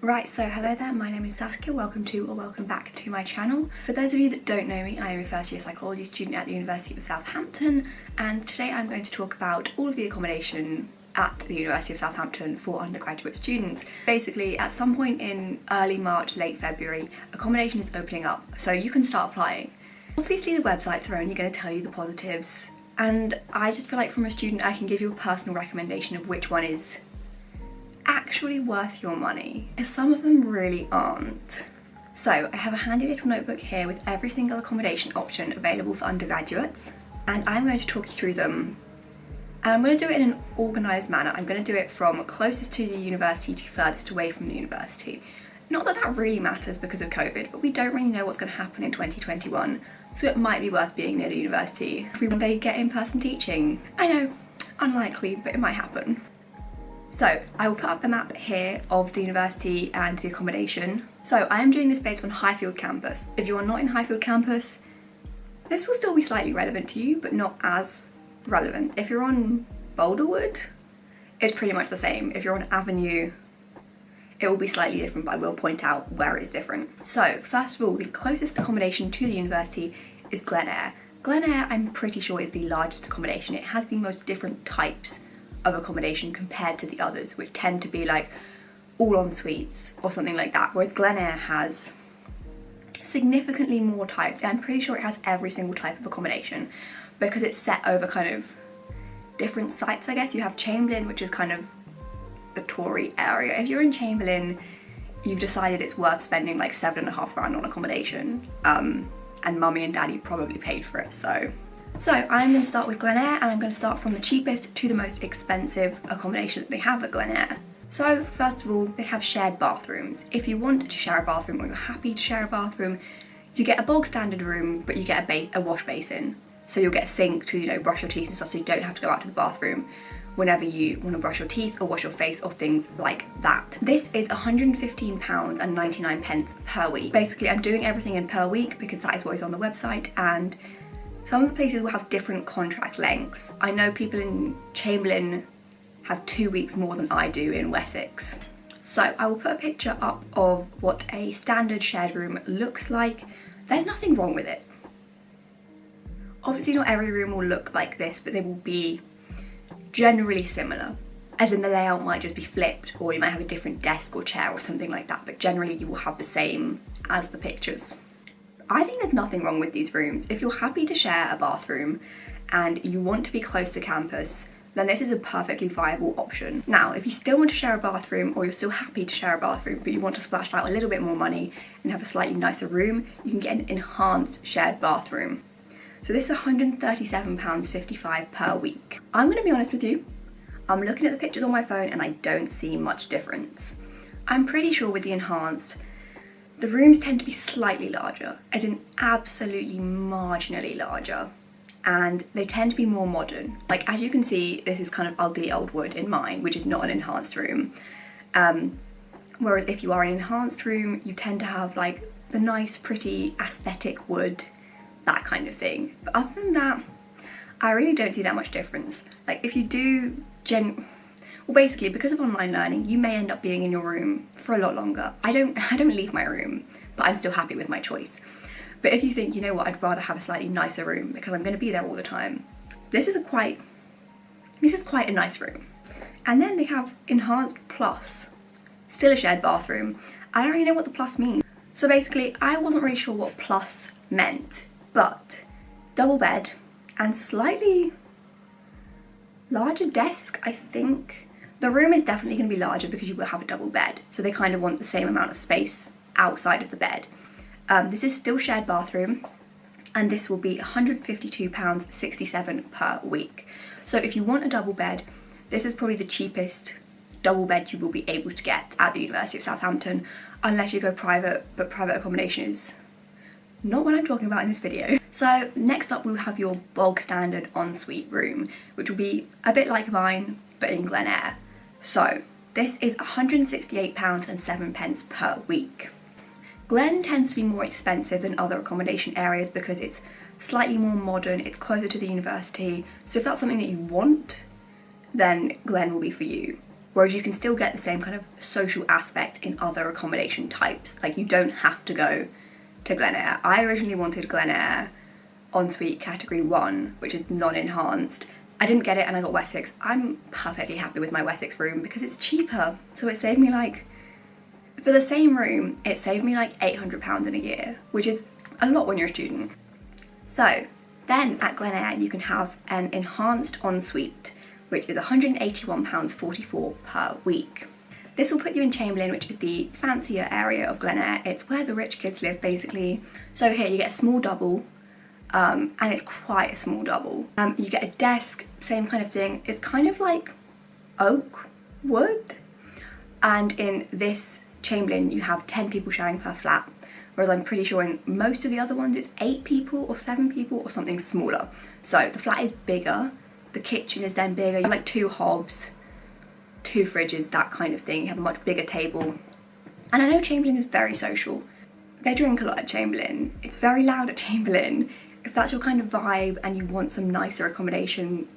Right, so hello there, my name is Saskia, welcome back to my channel. For those of you that don't know me, I am a first year psychology student at the University of Southampton, and today I'm going to talk about all of the accommodation at the University of Southampton for undergraduate students. Basically, at some point in early March, late February, accommodation is opening up, so you can start applying. Obviously the websites are only going to tell you the positives, and I just feel like from a student I can give you a personal recommendation of which one is actually worth your money, because some of them really aren't. So I have a handy little notebook here with every single accommodation option available for undergraduates, and I'm going to talk you through them. And I'm going to do it in an organised manner. I'm going to do it from closest to the university to furthest away from the university. Not that that really matters because of COVID, but we don't really know what's going to happen in 2021, so it might be worth being near the university if we one day get in-person teaching. I know, unlikely, but it might happen. So I will put up a map here of the university and the accommodation. So I am doing this based on Highfield campus. If you are not in Highfield campus, this will still be slightly relevant to you, but not as relevant. If you're on Boulderwood, it's pretty much the same. If you're on Avenue, it will be slightly different, but I will point out where it's different. So first of all, the closest accommodation to the university is Glen Eyre. Glen Eyre, I'm pretty sure, is the largest accommodation. It has the most different types of accommodation compared to the others, which tend to be like all en suites or something like that, whereas Glen Eyre has significantly more types. I'm pretty sure it has every single type of accommodation because it's set over kind of different sites, I guess. You have Chamberlain, which is kind of the Tory area. If you're in Chamberlain, you've decided it's worth spending like £7.5 grand on accommodation, and mummy and daddy probably paid for it. So I'm going to start with Glen Eyre, and I'm going to start from the cheapest to the most expensive accommodation that they have at Glen Eyre. So first of all, they have shared bathrooms. If you want to share a bathroom, or you're happy to share a bathroom, you get a bog standard room, but you get a wash basin. So you'll get a sink to, you know, brush your teeth and stuff, so you don't have to go out to the bathroom whenever you want to brush your teeth or wash your face or things like that. This is £115.99 per week. Basically, I'm doing everything in per week because that is what is on the website, and some of the places will have different contract lengths. I know people in Chamberlain have 2 weeks more than I do in Wessex. So I will put a picture up of what a standard shared room looks like. There's nothing wrong with it. Obviously not every room will look like this, but they will be generally similar. As in the layout might just be flipped, or you might have a different desk or chair or something like that, but generally you will have the same as the pictures. I think there's nothing wrong with these rooms. If you're happy to share a bathroom and you want to be close to campus, then this is a perfectly viable option. Now, if you still want to share a bathroom, or you're still happy to share a bathroom, but you want to splash out a little bit more money and have a slightly nicer room, you can get an enhanced shared bathroom. So this is £137.55 per week. I'm going to be honest with you, I'm looking at the pictures on my phone and I don't see much difference. I'm pretty sure with the enhanced, the rooms tend to be slightly larger, as in absolutely marginally larger, and they tend to be more modern. Like, as you can see, this is kind of ugly old wood in mine, which is not an enhanced room. Whereas if you are in an enhanced room, you tend to have like the nice, pretty aesthetic wood, that kind of thing. But other than that, I really don't see that much difference. Like, if you do well, basically, because of online learning, you may end up being in your room for a lot longer. I don't leave my room, but I'm still happy with my choice. But if you think, you know what, I'd rather have a slightly nicer room because I'm going to be there all the time, this is quite a nice room. And then they have enhanced plus, still a shared bathroom. I don't really know what the plus means. So basically, I wasn't really sure what plus meant, but double bed and slightly larger desk, I think. The room is definitely going to be larger because you will have a double bed, so they kind of want the same amount of space outside of the bed. This is still shared bathroom, and this will be £152.67 per week. So if you want a double bed, this is probably the cheapest double bed you will be able to get at the University of Southampton, unless you go private, but private accommodation is not what I'm talking about in this video. So next up we'll have your bog standard ensuite room, which will be a bit like mine, but in Glen Eyre. So this is £168.07 per week. Glen tends to be more expensive than other accommodation areas because it's slightly more modern, it's closer to the university, so if that's something that you want, then Glen will be for you. Whereas you can still get the same kind of social aspect in other accommodation types. Like, you don't have to go to Glen Eyre. I originally wanted Glen Eyre ensuite category 1, which is non-enhanced. I didn't get it and I got Wessex. I'm perfectly happy with my Wessex room because it's cheaper. So it saved me like, for the same room, it saved me like £800 in a year, which is a lot when you're a student. So then at Glen Eyre you can have an enhanced ensuite, which is £181.44 per week. This will put you in Chamberlain, which is the fancier area of Glen Eyre. It's where the rich kids live, basically. So here you get a small double, and it's quite a small double. You get a desk, same kind of thing. It's kind of like oak wood. And in this Chamberlain, you have 10 people sharing per flat. Whereas I'm pretty sure in most of the other ones, it's 8 people or 7 people or something smaller. So the flat is bigger. The kitchen is then bigger. You have like 2 hobs, 2 fridges, that kind of thing. You have a much bigger table. And I know Chamberlain is very social. They drink a lot at Chamberlain. It's very loud at Chamberlain. If that's your kind of vibe and you want some nicer accommodation,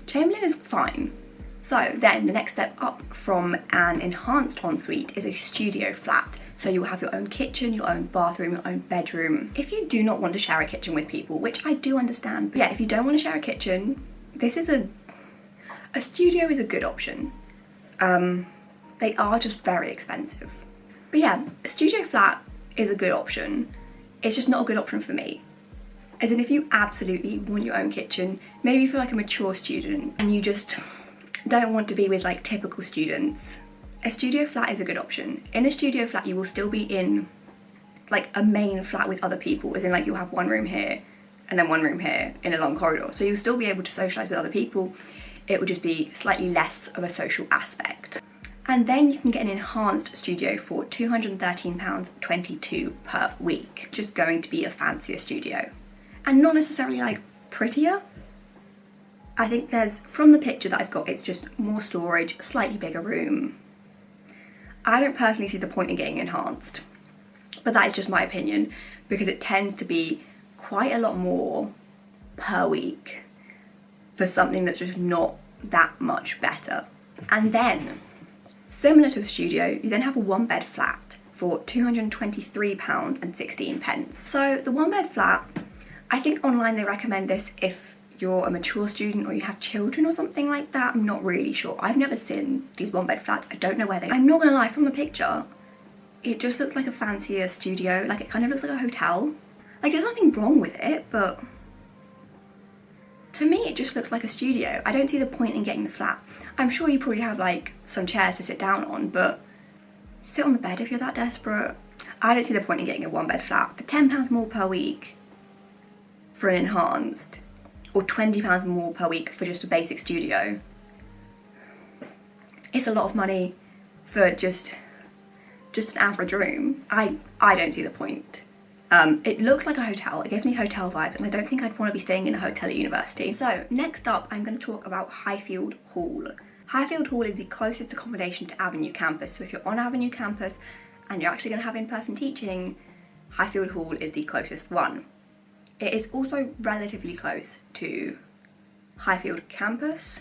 Chamberlain is fine. So then the next step up from an enhanced ensuite is a studio flat. So you'll have your own kitchen, your own bathroom, your own bedroom. If you do not want to share a kitchen with people, which I do understand, but yeah, if you don't want to share a kitchen, this is a studio is a good option. They are just very expensive. But yeah, a studio flat is a good option. It's just not a good option for me. As in, if you absolutely want your own kitchen, maybe for like a mature student and you just don't want to be with like typical students, a studio flat is a good option. In a studio flat you will still be in like a main flat with other people, as in like you'll have one room here and then one room here in a long corridor. So you'll still be able to socialise with other people. It will just be slightly less of a social aspect. And then you can get an enhanced studio for £213.22 per week. Just going to be a fancier studio. And not necessarily like prettier. I think there's, from the picture that I've got, it's just more storage, slightly bigger room. I don't personally see the point in getting enhanced, but that is just my opinion, because it tends to be quite a lot more per week for something that's just not that much better. And then, similar to a studio, you then have a 1-bed flat for £223.16. So the 1-bed flat, I think online they recommend this if you're a mature student or you have children or something like that. I'm not really sure. I've never seen these 1-bed flats. I don't know where they are. I'm not gonna lie, from the picture, it just looks like a fancier studio. Like, it kind of looks like a hotel. Like, there's nothing wrong with it, but to me it just looks like a studio. I don't see the point in getting the flat. I'm sure you probably have like some chairs to sit down on, but sit on the bed if you're that desperate. I don't see the point in getting a 1-bed flat for £10 more per week for an enhanced, or £20 more per week for just a basic studio. It's a lot of money for just an average room. I don't see the point. It looks like a hotel. It gives me hotel vibes, and I don't think I'd want to be staying in a hotel at university. So next up, I'm going to talk about Highfield Hall. Highfield Hall is the closest accommodation to Avenue campus. So if you're on Avenue campus and you're actually going to have in-person teaching, Highfield Hall is the closest one. It is also relatively close to Highfield campus.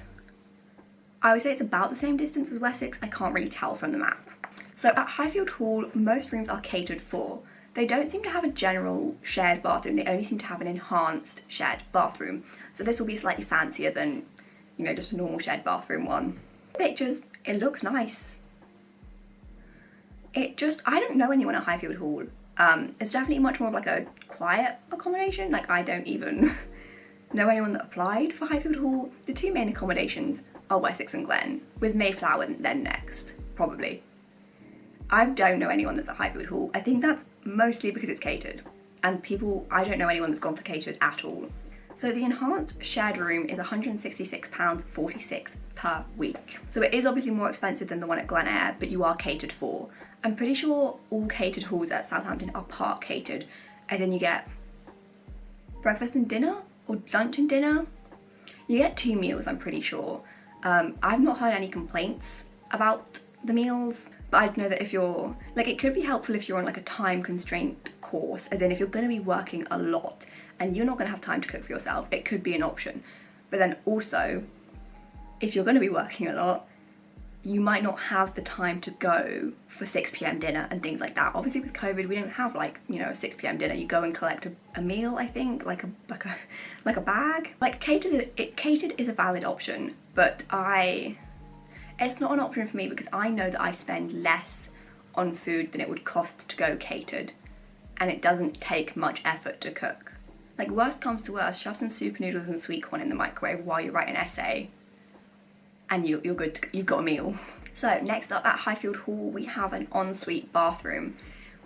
I would say it's about the same distance as Wessex. I can't really tell from the map. So at Highfield Hall, most rooms are catered for. They don't seem to have a general shared bathroom. They only seem to have an enhanced shared bathroom. So this will be slightly fancier than, you know, just a normal shared bathroom one. Pictures, it looks nice. I don't know anyone at Highfield Hall. It's definitely much more of like a quiet accommodation. Like, I don't even know anyone that applied for Highfield Hall. The 2 main accommodations are Wessex and Glen, with Mayflower then next, probably. I don't know anyone that's at Highfield Hall. I think that's mostly because it's catered, and I don't know anyone that's gone for catered at all. So the enhanced shared room is £166.46 per week. So it is obviously more expensive than the one at Glen Eyre, but you are catered for. I'm pretty sure all catered halls at Southampton are part catered, and then you get breakfast and dinner, or lunch and dinner. You get 2 meals, I'm pretty sure. I've not heard any complaints about the meals, but I know that if you're, like, it could be helpful if you're on like a time constraint course, as in if you're going to be working a lot and you're not going to have time to cook for yourself, it could be an option. But then also, if you're going to be working a lot, you might not have the time to go for 6 p.m. dinner and things like that. Obviously with COVID, we don't have like, you know, a 6 p.m. dinner. You go and collect a meal, I think, like a bag. Like catered is a valid option, but it's not an option for me because I know that I spend less on food than it would cost to go catered, and it doesn't take much effort to cook. Like, worst comes to worst, shove some super noodles and sweet corn in the microwave while you write an essay, and you're good. You've got a meal. So next up at Highfield Hall, we have an ensuite bathroom.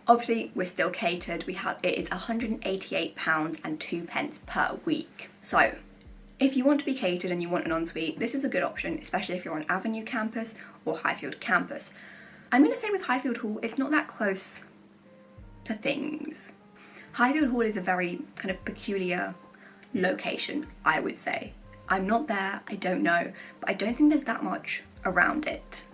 Obviously, we're still catered. It is £188 and 2 pence per week. So if you want to be catered and you want an ensuite, this is a good option, especially if you're on Avenue campus or Highfield campus. I'm going to say with Highfield Hall, it's not that close to things. Highfield Hall is a very kind of peculiar location, I would say. I'm not there, I don't know, but I don't think there's that much around it.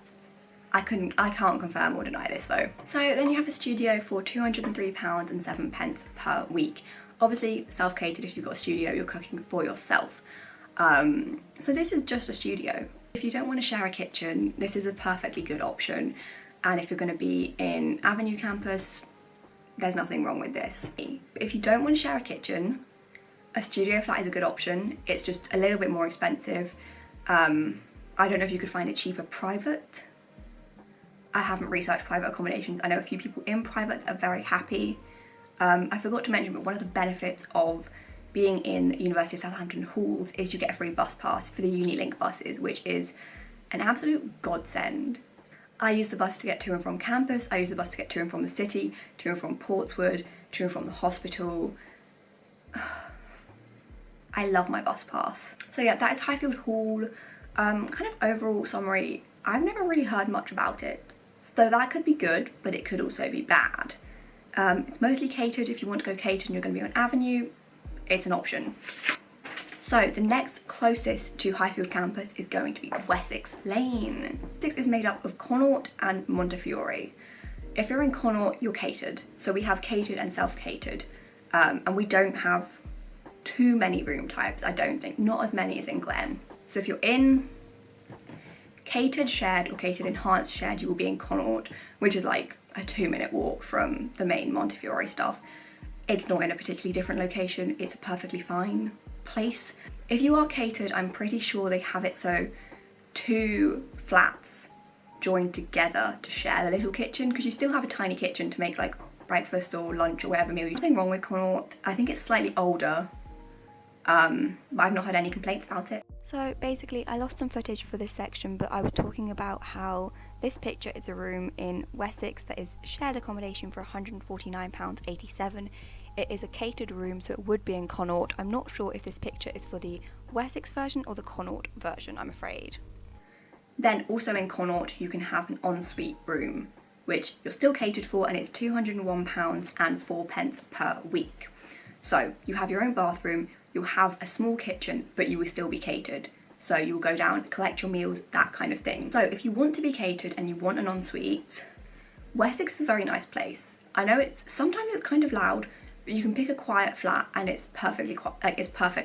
I can't confirm or deny this though. So then you have a studio for £203 and 7 pence per week. Obviously self-catered. If you've got a studio, you're cooking for yourself. So this is just a studio. If you don't want to share a kitchen, this is a perfectly good option. And if you're going to be in Avenue campus, there's nothing wrong with this. If you don't want to share a kitchen, a studio flat is a good option. It's just a little bit more expensive. I don't know if you could find it cheaper private. I haven't researched private accommodations. I know a few people in private are very happy. I forgot to mention, but one of the benefits of being in the University of Southampton halls is you get a free bus pass for the Unilink buses, which is an absolute godsend. I use the bus to get to and from campus. I use the bus to get to and from the city, to and from Portswood, to and from the hospital. I love my bus pass. So yeah, that is Highfield Hall. Kind of overall summary, I've never really heard much about it. So that could be good, but it could also be bad. It's mostly catered. If you want to go catered and you're going to be on Avenue, it's an option. So the next closest to Highfield campus is going to be Wessex Lane. Wessex is made up of Connaught and Montefiore. If you're in Connaught, you're catered. So we have catered and self-catered. And we don't have too many room types, I don't think. Not as many as in Glen. So if you're in catered shared or catered enhanced shared, you will be in Connaught, which is like a 2-minute walk from the main Montefiore stuff. It's not in a particularly different location. It's a perfectly fine place. If you are catered, I'm pretty sure they have it so 2 flats joined together to share the little kitchen, because you still have a tiny kitchen to make like breakfast or lunch or whatever meal. Nothing wrong with Connaught. I think it's slightly older, but I've not had any complaints about it. So basically I lost some footage for this section, but I was talking about how this picture is a room in Wessex that is shared accommodation for £149.87. It is a catered room, so it would be in Connaught. I'm not sure if this picture is for the Wessex version or the Connaught version, I'm afraid. Then also in Connaught you can have an ensuite room, which you're still catered for, and it's £201 and 4 pence per week. So you have your own bathroom, you'll have a small kitchen, but you will still be catered. So you will go down, collect your meals, that kind of thing. So if you want to be catered and you want an ensuite, Wessex is a very nice place. I know sometimes it's kind of loud, but you can pick a quiet flat and it's perfectly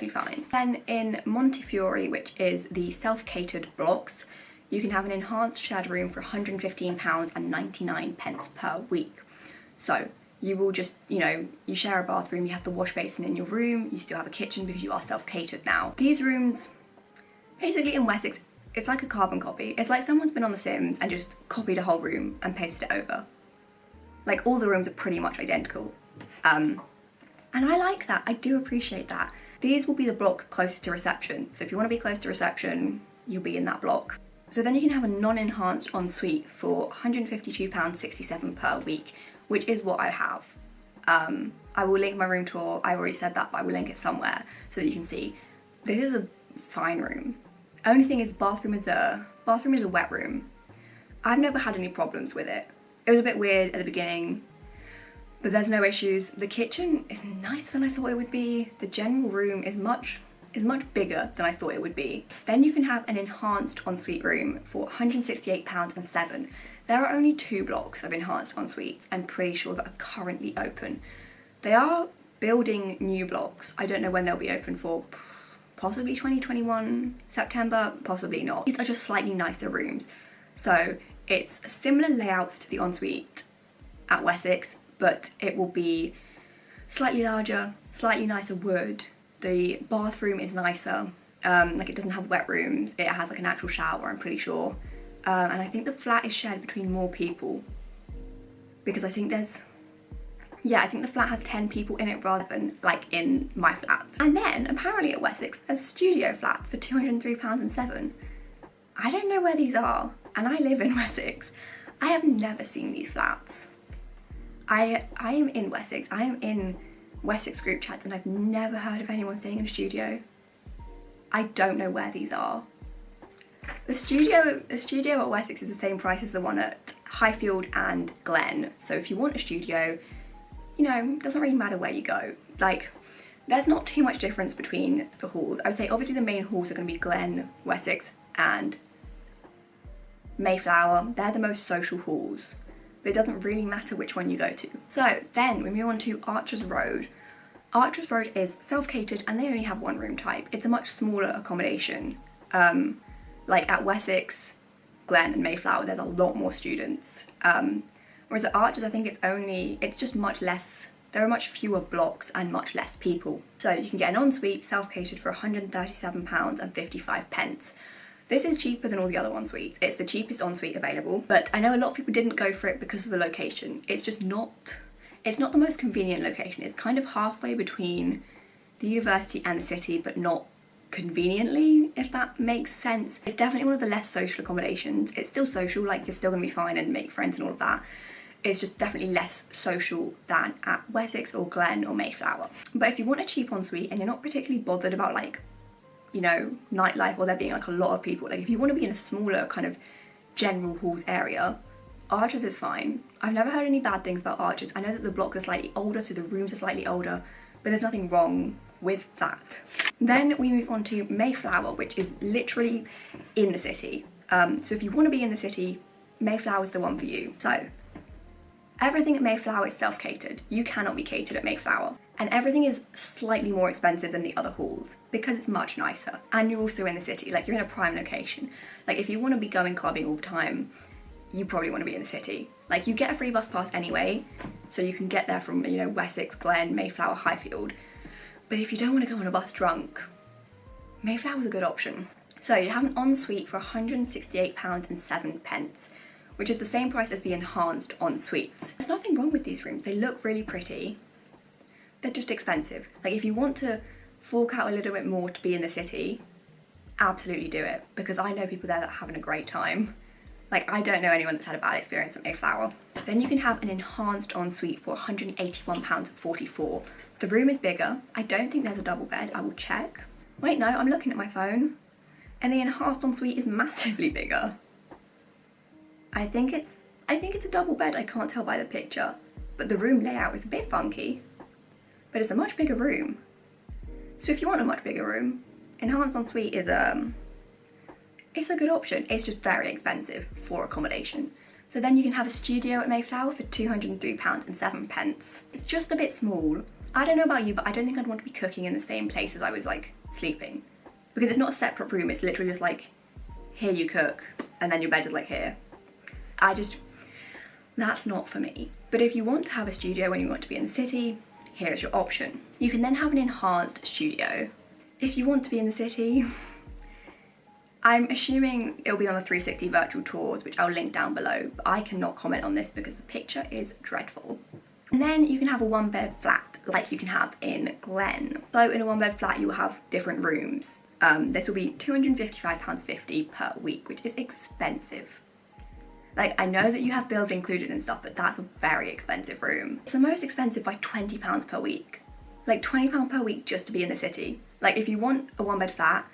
fine. Then in Montefiore, which is the self-catered blocks, you can have an enhanced shared room for £115 and 99 pence per week. So you will just, you share a bathroom, you have the wash basin in your room, you still have a kitchen because you are self-catered now. These rooms, basically in Wessex, it's like a carbon copy. It's like someone's been on The Sims and just copied a whole room and pasted it over. Like, all the rooms are pretty much identical. And I like that, I do appreciate that. These will be the blocks closest to reception. So if you want to be close to reception, you'll be in that block. So then you can have a non-enhanced ensuite for £152.67 per week, which is what I have. I will link my room tour. I already said that, but I will link it somewhere so that you can see. This is a fine room. Only thing is, bathroom is a wet room. I've never had any problems with it. It was a bit weird at the beginning, but there's no issues. The kitchen is nicer than I thought it would be. The general room is much bigger than I thought it would be. Then you can have an enhanced ensuite room for £168 and 7. There are only 2 blocks of enhanced ensuites, I'm pretty sure, that are currently open. They are building new blocks. I don't know when they'll be open for, possibly 2021 September, possibly not. These are just slightly nicer rooms. So it's similar layouts to the ensuite at Wessex, but it will be slightly larger, slightly nicer wood. The bathroom is nicer. Like, it doesn't have wet rooms. It has like an actual shower, I'm pretty sure. And I think the flat is shared between more people, because I think there's, yeah, I think the flat has 10 people in it rather than like in my flat. And then apparently at Wessex there's studio flats for £203.07. I don't know where these are, and I live in Wessex. I have never seen these flats. I am in Wessex. I am in Wessex group chats, and I've never heard of anyone staying in a studio. I don't know where these are. The studio at Wessex is the same price as the one at Highfield and Glen. So if you want a studio, you know, it doesn't really matter where you go. Like, there's not too much difference between the halls. I would say obviously the main halls are going to be Glen, Wessex and Mayflower. They're the most social halls, but it doesn't really matter which one you go to. So then we move on to Archers Road. Archers Road is self-catered and they only have one room type. It's a much smaller accommodation. Like at Wessex, Glen and Mayflower, there's a lot more students. Whereas at Archers, I think it's just much less, there are much fewer blocks and much less people. So you can get an ensuite self-catered for £137.55. This is cheaper than all the other ensuites. It's the cheapest ensuite available, but I know a lot of people didn't go for it because of the location. It's not the most convenient location. It's kind of halfway between the university and the city, but not conveniently, if that makes sense. It's definitely one of the less social accommodations. It's still social, like you're still gonna be fine and make friends and all of that. It's just definitely less social than at Wessex or Glen or Mayflower. But if you want a cheap ensuite and you're not particularly bothered about, like, you know, nightlife or there being like a lot of people, like if you want to be in a smaller kind of general halls area, Archers is fine. I've never heard any bad things about Archers. I know that the block is slightly older, so the rooms are slightly older, but there's nothing wrong with that. Then we move on to Mayflower, which is literally in the city. So if you want to be in the city, Mayflower is the one for you. So everything at Mayflower is self-catered. You cannot be catered at Mayflower. And everything is slightly more expensive than the other halls because it's much nicer. And you're also in the city, like you're in a prime location. Like if you want to be going clubbing all the time, you probably want to be in the city. Like you get a free bus pass anyway, so you can get there from, you know, Wessex, Glen, Mayflower, Highfield. But if you don't want to go on a bus drunk, Mayflower's a good option. So you have an ensuite for £168.07, which is the same price as the enhanced ensuites. There's nothing wrong with these rooms. They look really pretty. They're just expensive. Like if you want to fork out a little bit more to be in the city, absolutely do it, because I know people there that are having a great time. Like I don't know anyone that's had a bad experience at Mayflower. Then you can have an enhanced ensuite for £181.44. The room is bigger. I don't think there's a double bed. I will check. Wait, no, I'm looking at my phone. And the enhanced ensuite is massively bigger. I think it's a double bed. I can't tell by the picture. But the room layout is a bit funky. But it's a much bigger room. So if you want a much bigger room, enhanced ensuite is it's a good option. It's just very expensive for accommodation. So then you can have a studio at Mayflower for £203.07. It's just a bit small. I don't know about you, but I don't think I'd want to be cooking in the same place as I was like sleeping. Because it's not a separate room, it's literally just like, here you cook, and then your bed is like here. That's not for me. But if you want to have a studio when you want to be in the city, here's your option. You can then have an enhanced studio. If you want to be in the city, I'm assuming it'll be on the 360 virtual tours, which I'll link down below, but I cannot comment on this because the picture is dreadful. And then you can have a one bed flat like you can have in Glen. So in a one bed flat you will have different rooms. This will be £255.50 per week, which is expensive. Like I know that you have bills included and stuff, but that's a very expensive room. It's the most expensive by £20 per week. Like £20 per week just to be in the city. Like if you want a one bed flat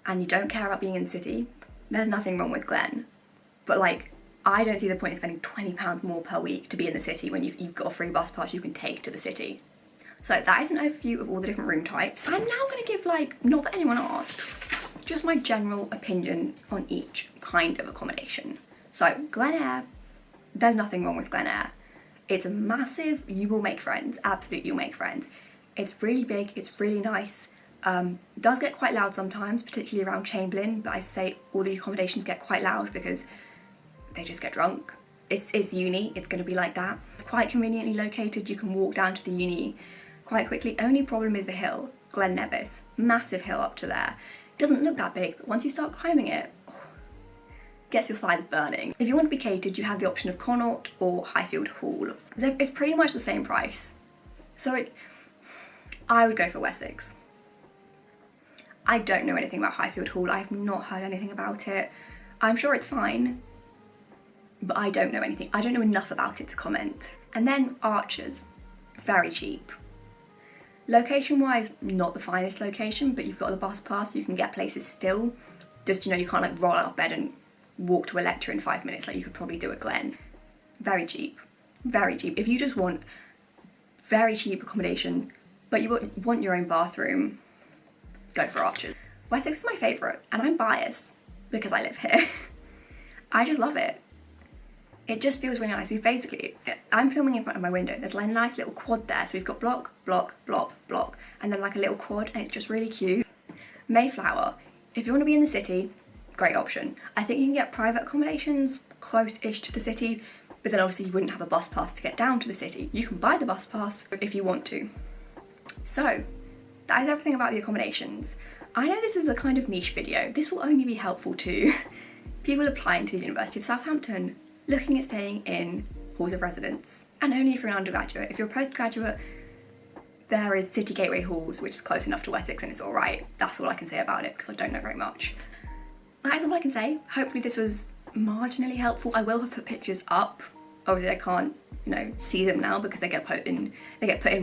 and you don't care about being in the city, there's nothing wrong with Glen. But like, I don't see the point in spending £20 more per week to be in the city when you've got a free bus pass you can take to the city. So that is an overview of all the different room types. I'm now going to give, like, not that anyone asked, just my general opinion on each kind of accommodation. So Glen Eyre, there's nothing wrong with Glen Eyre. It's massive, you will make friends, absolutely you'll make friends. It's really big, it's really nice. Does get quite loud sometimes, particularly around Chamberlain, but I say all the accommodations get quite loud because they just get drunk. It's uni, it's going to be like that. It's quite conveniently located, you can walk down to the uni quite quickly. Only problem is the hill, Glen, massive hill up to there. It doesn't look that big, but once you start climbing it, gets your thighs burning. If you want to be catered, you have the option of Connaught or Highfield Hall. It's pretty much the same price. So I would go for Wessex. I don't know anything about Highfield Hall. I have not heard anything about it. I'm sure it's fine, but I don't know anything. I don't know enough about it to comment. And then Archers, very cheap. Location-wise, not the finest location, but you've got the bus pass, so you can get places still. Just, you know, you can't like roll out of bed and walk to a lecture in 5 minutes like you could probably do at Glen. Very cheap, very cheap. If you just want very cheap accommodation, but you want your own bathroom, go for Archers. Wessex is my favourite, and I'm biased because I live here. I just love it. It just feels really nice. I'm filming in front of my window. There's like a nice little quad there. So we've got block, block, block, block, and then like a little quad, and it's just really cute. Mayflower, if you want to be in the city, great option. I think you can get private accommodations close-ish to the city, but then obviously you wouldn't have a bus pass to get down to the city. You can buy the bus pass if you want to. So, that is everything about the accommodations. I know this is a kind of niche video. This will only be helpful to people applying to the University of Southampton, looking at staying in halls of residence, and only if you're an undergraduate. If you're a postgraduate, there is City Gateway Halls, which is close enough to Wessex and it's alright. That's all I can say about it because I don't know very much. That is all I can say. Hopefully this was marginally helpful. I will have put pictures up. Obviously I can't, you know, see them now because they get put in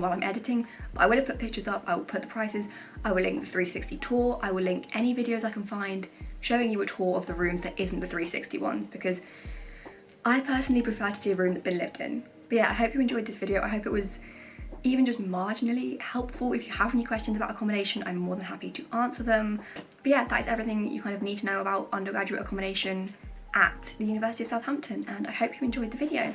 while I'm editing, but I will have put pictures up. I will put the prices. I will link the 360 tour. I will link any videos I can find showing you a tour of the rooms that isn't the 360 ones, because I personally prefer to see a room that's been lived in. But yeah, I hope you enjoyed this video. I hope it was even just marginally helpful. If you have any questions about accommodation, I'm more than happy to answer them. But yeah, that is everything you kind of need to know about undergraduate accommodation at the University of Southampton, and I hope you enjoyed the video.